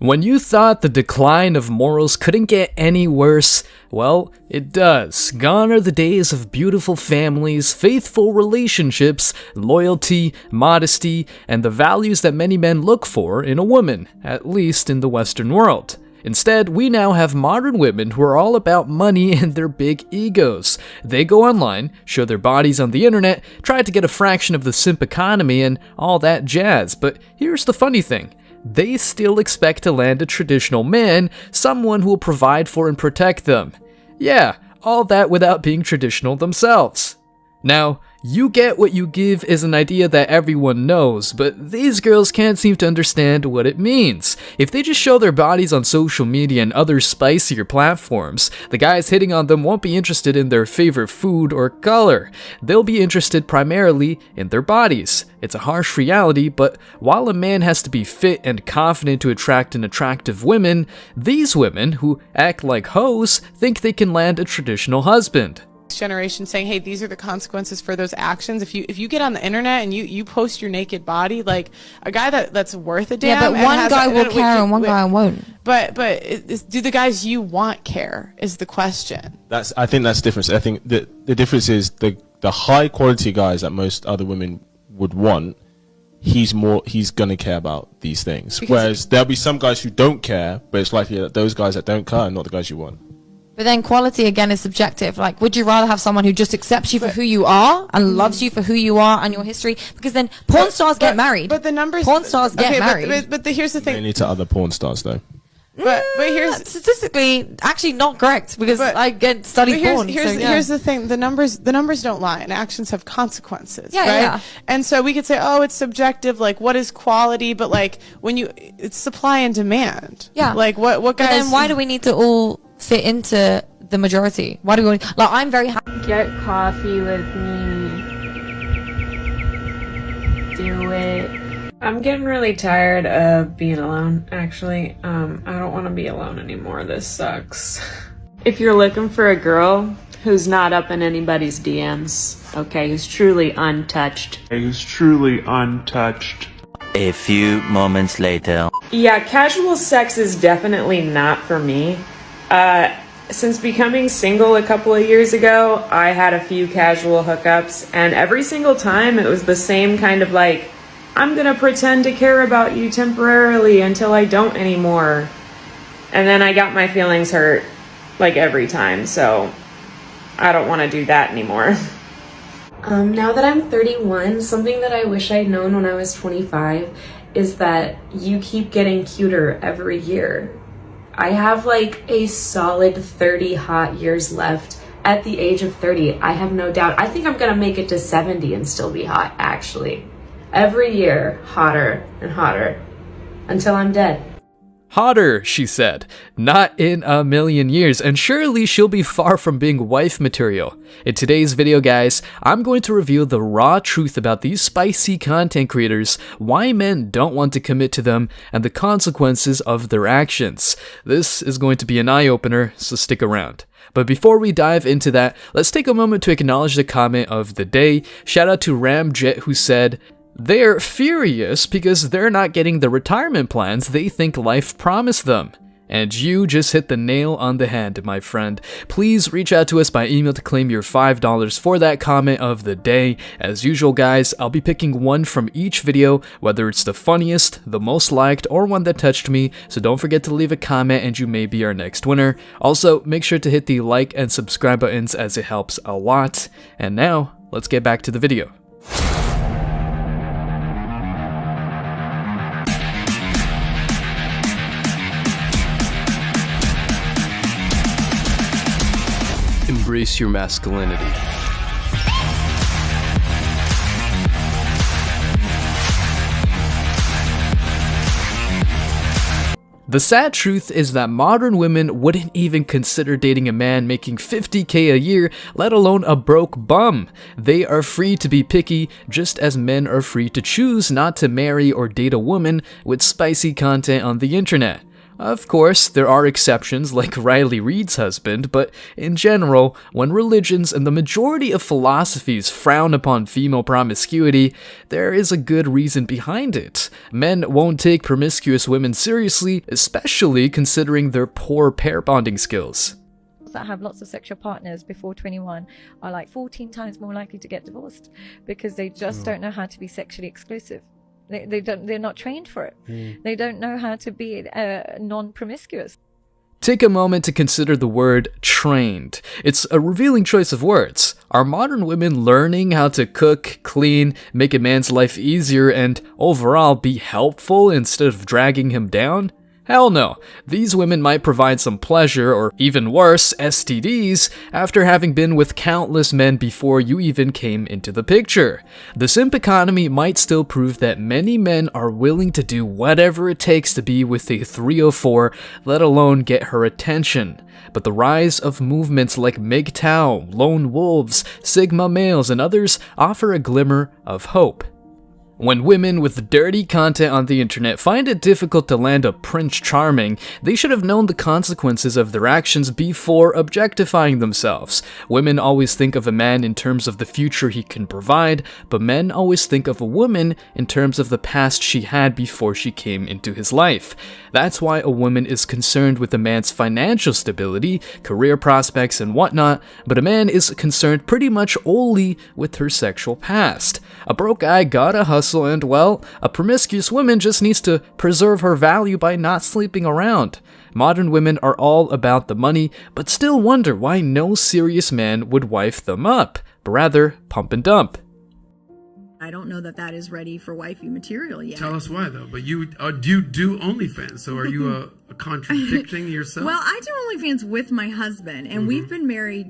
When you thought the decline of morals couldn't get any worse, well, it does. Gone are the days of beautiful families, faithful relationships, loyalty, modesty, and the values that many men look for in a woman, at least in the Western world. Instead, we now have modern women who are all about money and their big egos. They go online, show their bodies on the internet, try to get a fraction of the simp economy and all that jazz. But here's the funny thing. They still expect to land a traditional man, someone who will provide for and protect them. Yeah, all that without being traditional themselves. Now, you get what you give is an idea that everyone knows, but these girls can't seem to understand what it means. If they just show their bodies on social media and other spicier platforms, the guys hitting on them won't be interested in their favorite food or color. They'll be interested primarily in their bodies. It's a harsh reality, but while a man has to be fit and confident to attract an attractive women, these women, who act like hoes, think they can land a traditional husband. Generation saying, hey, these are the consequences for those actions. If you get on the internet and you post your naked body, like a guy that's worth a damn. Yeah, but one guy will care and one guy won't. But do the guys you want care is the question. I think that's the difference. I think the difference is the high quality guys that most other women would want. He's gonna care about these things. Because whereas there'll be some guys who don't care, but it's likely that those guys that don't care are not the guys you want. But then quality again is subjective. Like, would you rather have someone who just accepts you for who you are and loves you for who you are and your history? Because then porn stars get married. But the numbers, porn stars get married. But here's the thing. They need to other porn stars though. But here's statistically actually not correct because I get studied porn. Here's the thing. The numbers don't lie, and actions have consequences. Yeah, right? yeah. And so we could say, oh, it's subjective. Like, what is quality? But like it's supply and demand. Yeah. Like what guys? But then why do we need to all fit into the majority? Why do we like? I'm very happy. Get coffee with me. Do it. I'm getting really tired of being alone, actually. I don't want to be alone anymore. This sucks. If you're looking for a girl who's not up in anybody's DMs, okay, who's truly untouched. A few moments later. Yeah, casual sex is definitely not for me. Since becoming single a couple of years ago, I had a few casual hookups, and every single time it was the same kind of like, I'm gonna pretend to care about you temporarily until I don't anymore. And then I got my feelings hurt, like every time, so I don't want to do that anymore. Now that I'm 31, something that I wish I'd known when I was 25 is that you keep getting cuter every year. I have like a solid 30 hot years left. At the age of 30, I have no doubt. I think I'm gonna make it to 70 and still be hot, actually. Every year, hotter and hotter, until I'm dead. Hotter, she said. Not in a million years, and surely she'll be far from being wife material. In today's video, guys, I'm going to reveal the raw truth about these spicy content creators, why men don't want to commit to them, and the consequences of their actions. This is going to be an eye-opener, so stick around. But before we dive into that, let's take a moment to acknowledge the comment of the day. Shout out to Ramjet, who said, they're furious because they're not getting the retirement plans they think life promised them. And you just hit the nail on the head, my friend. Please reach out to us by email to claim your $5 for that comment of the day. As usual, guys, I'll be picking one from each video, whether it's the funniest, the most liked, or one that touched me, so don't forget to leave a comment and you may be our next winner. Also, make sure to hit the like and subscribe buttons as it helps a lot. And now, let's get back to the video. Embrace your masculinity. The sad truth is that modern women wouldn't even consider dating a man making $50K a year, let alone a broke bum. They are free to be picky, just as men are free to choose not to marry or date a woman with spicy content on the internet. Of course, there are exceptions like Riley Reid's husband, but in general, when religions and the majority of philosophies frown upon female promiscuity, there is a good reason behind it. Men won't take promiscuous women seriously, especially considering their poor pair bonding skills. That have lots of sexual partners before 21 are like 14 times more likely to get divorced because they just don't know how to be sexually exclusive. They're not trained for it. They don't know how to be non-promiscuous. Take a moment to consider the word trained. It's a revealing choice of words. Are modern women learning how to cook, clean, make a man's life easier, and overall be helpful instead of dragging him down? Hell no. These women might provide some pleasure, or even worse, STDs, after having been with countless men before you even came into the picture. The simp economy might still prove that many men are willing to do whatever it takes to be with a 304, let alone get her attention. But the rise of movements like mgtow, lone wolves, Stigma males, and others offer a glimmer of hope. When women with dirty content on the internet find it difficult to land a Prince Charming, they should have known the consequences of their actions before objectifying themselves. Women always think of a man in terms of the future he can provide, but men always think of a woman in terms of the past she had before she came into his life. That's why a woman is concerned with a man's financial stability, career prospects, and whatnot, but a man is concerned pretty much only with her sexual past. A broke guy gotta hustle, and well, a promiscuous woman just needs to preserve her value by not sleeping around. Modern women are all about the money, but still wonder why no serious man would wife them up, but rather pump and dump. I don't know that that is ready for wifey material yet. Tell us why, though. But you do OnlyFans, so are you contradicting yourself? Well, I do OnlyFans with my husband, and we've been married,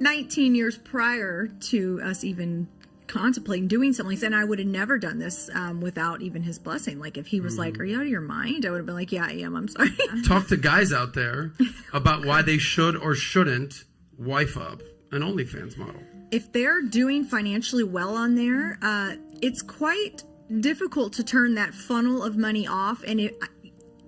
19 years prior to us even contemplating doing something like that. And I would have never done this without even his blessing. Like, if he was like, "Are you out of your mind?" I would have been like, "Yeah, I am. I'm sorry." Talk to guys out there about why they should or shouldn't wife up an OnlyFans model. If they're doing financially well on there, it's quite difficult to turn that funnel of money off. And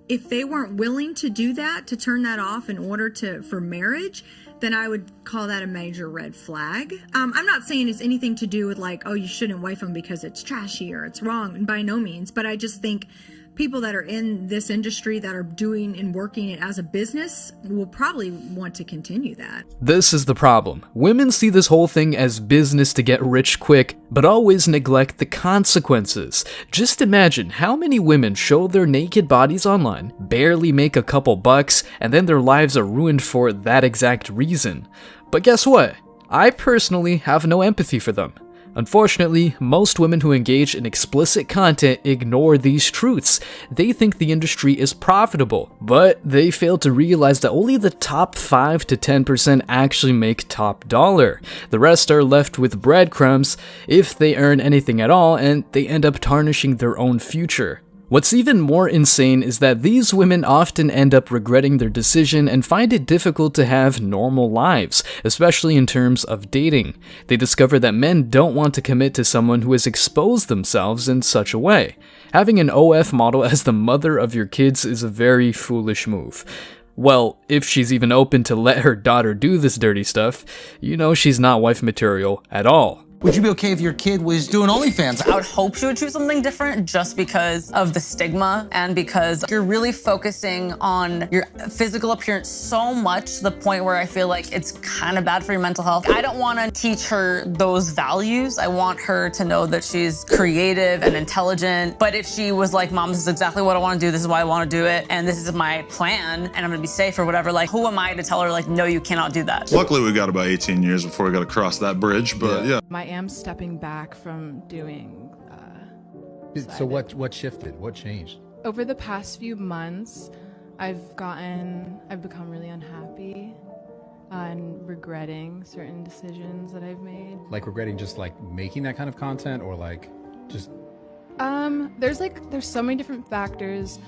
if they weren't willing to do that, to turn that off in order for marriage, then I would call that a major red flag. I'm not saying it's anything to do with like, oh, you shouldn't wife them because it's trashy or it's wrong, and by no means. But I just think people that are in this industry that are doing and working it as a business will probably want to continue that. This is the problem. Women see this whole thing as business to get rich quick, but always neglect the consequences. Just imagine how many women show their naked bodies online, barely make a couple bucks, and then their lives are ruined for that exact reason. But guess what? I personally have no empathy for them. Unfortunately, most women who engage in explicit content ignore these truths. They think the industry is profitable, but they fail to realize that only the top 5 to 10% actually make top dollar. The rest are left with breadcrumbs if they earn anything at all, and they end up tarnishing their own future. What's even more insane is that these women often end up regretting their decision and find it difficult to have normal lives, especially in terms of dating. They discover that men don't want to commit to someone who has exposed themselves in such a way. Having an OF model as the mother of your kids is a very foolish move. Well, if she's even open to let her daughter do this dirty stuff, she's not wife material at all. Would you be okay if your kid was doing OnlyFans? I would hope she would choose something different just because of the stigma and because you're really focusing on your physical appearance so much to the point where I feel like it's kind of bad for your mental health. I don't want to teach her those values. I want her to know that she's creative and intelligent. But if she was like, "Mom, this is exactly what I want to do. This is why I want to do it. And this is my plan. And I'm going to be safe or whatever." Like, who am I to tell her, like, no, you cannot do that? Luckily, we got about 18 years before we got to cross that bridge. But yeah. I am stepping back from doing So what shifted? What changed? over the past few months. I've become really unhappy and regretting certain decisions that I've made. Like regretting just like making that kind of content, or like just there's so many different factors.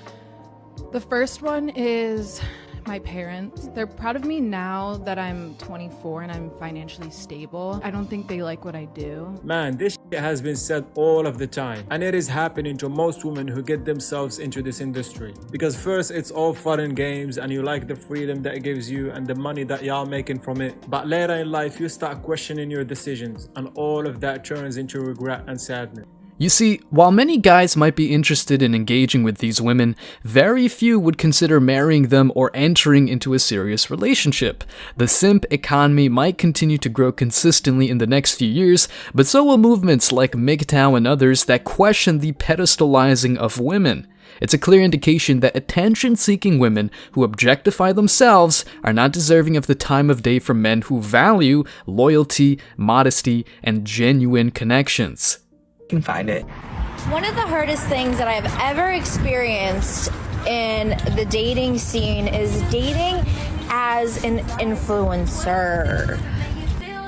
The first one is My parents, they're proud of me now that I'm 24 and I'm financially stable. I don't think they like what I do. Man, this shit has been said all of the time, and it is happening to most women who get themselves into this industry. Because first it's all fun and games and you like the freedom that it gives you and the money that y'all making from it, but later in life you start questioning your decisions and all of that turns into regret and sadness. You see, while many guys might be interested in engaging with these women, very few would consider marrying them or entering into a serious relationship. The simp economy might continue to grow consistently in the next few years, but so will movements like mgtow and others that question the pedestalizing of women. It's a clear indication that attention-seeking women who objectify themselves are not deserving of the time of day from men who value loyalty, modesty, and genuine connections. Can find it. One of the hardest things that I've ever experienced in the dating scene is dating as an influencer.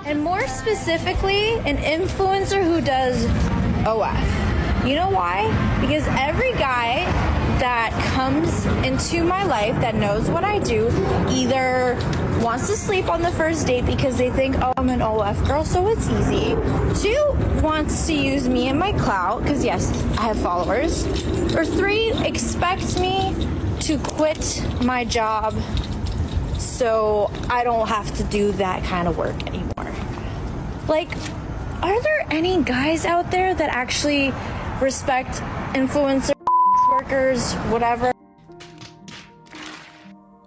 And more specifically, an influencer who does OF. You know why? Because every guy that comes into my life that knows what I do either wants to sleep on the first date because they think, oh, I'm an OF girl, so it's easy. 2, wants to use me and my clout, because yes, I have followers. Or 3, expects me to quit my job so I don't have to do that kind of work anymore. Like, are there any guys out there that actually respect influencer workers, whatever?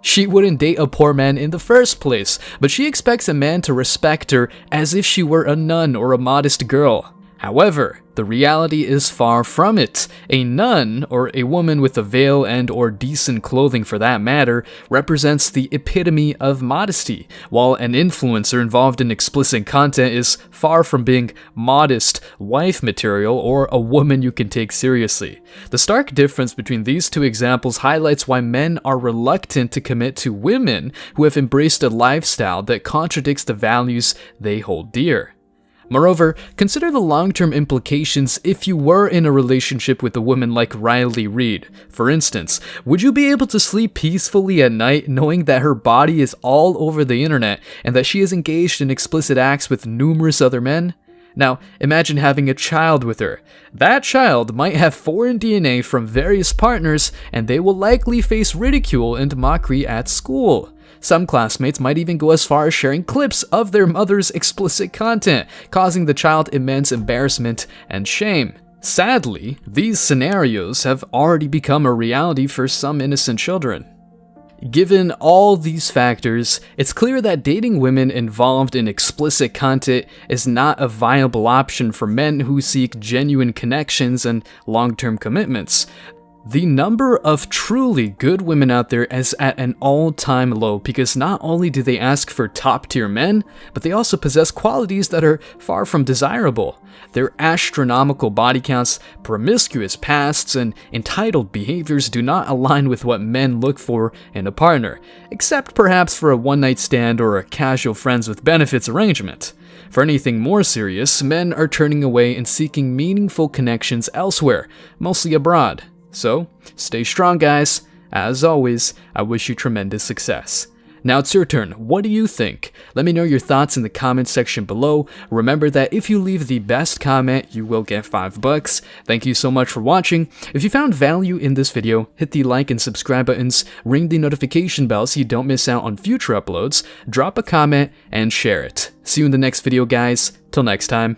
She wouldn't date a poor man in the first place, but she expects a man to respect her as if she were a nun or a modest girl. However, the reality is far from it. A nun, or a woman with a veil and or decent clothing for that matter, represents the epitome of modesty, while an influencer involved in explicit content is far from being modest wife material or a woman you can take seriously. The stark difference between these two examples highlights why men are reluctant to commit to women who have embraced a lifestyle that contradicts the values they hold dear. Moreover, consider the long-term implications if you were in a relationship with a woman like Riley Reid. For instance, would you be able to sleep peacefully at night knowing that her body is all over the internet and that she is engaged in explicit acts with numerous other men? Now, imagine having a child with her. That child might have foreign DNA from various partners, and they will likely face ridicule and mockery at school. Some classmates might even go as far as sharing clips of their mother's explicit content, causing the child immense embarrassment and shame. Sadly, these scenarios have already become a reality for some innocent children. Given all these factors, it's clear that dating women involved in explicit content is not a viable option for men who seek genuine connections and long-term commitments. The number of truly good women out there is at an all-time low because not only do they ask for top-tier men, but they also possess qualities that are far from desirable. Their astronomical body counts, promiscuous pasts, and entitled behaviors do not align with what men look for in a partner, except perhaps for a one-night stand or a casual friends with benefits arrangement. For anything more serious, men are turning away and seeking meaningful connections elsewhere, mostly abroad. So, stay strong, guys. As always, I wish you tremendous success. Now it's your turn. What do you think? Let me know your thoughts in the comment section below. Remember that if you leave the best comment, you will get $5. Thank you so much for watching. If you found value in this video, hit the like and subscribe buttons, ring the notification bell so you don't miss out on future uploads, drop a comment, and share it. See you in the next video, guys. Till next time.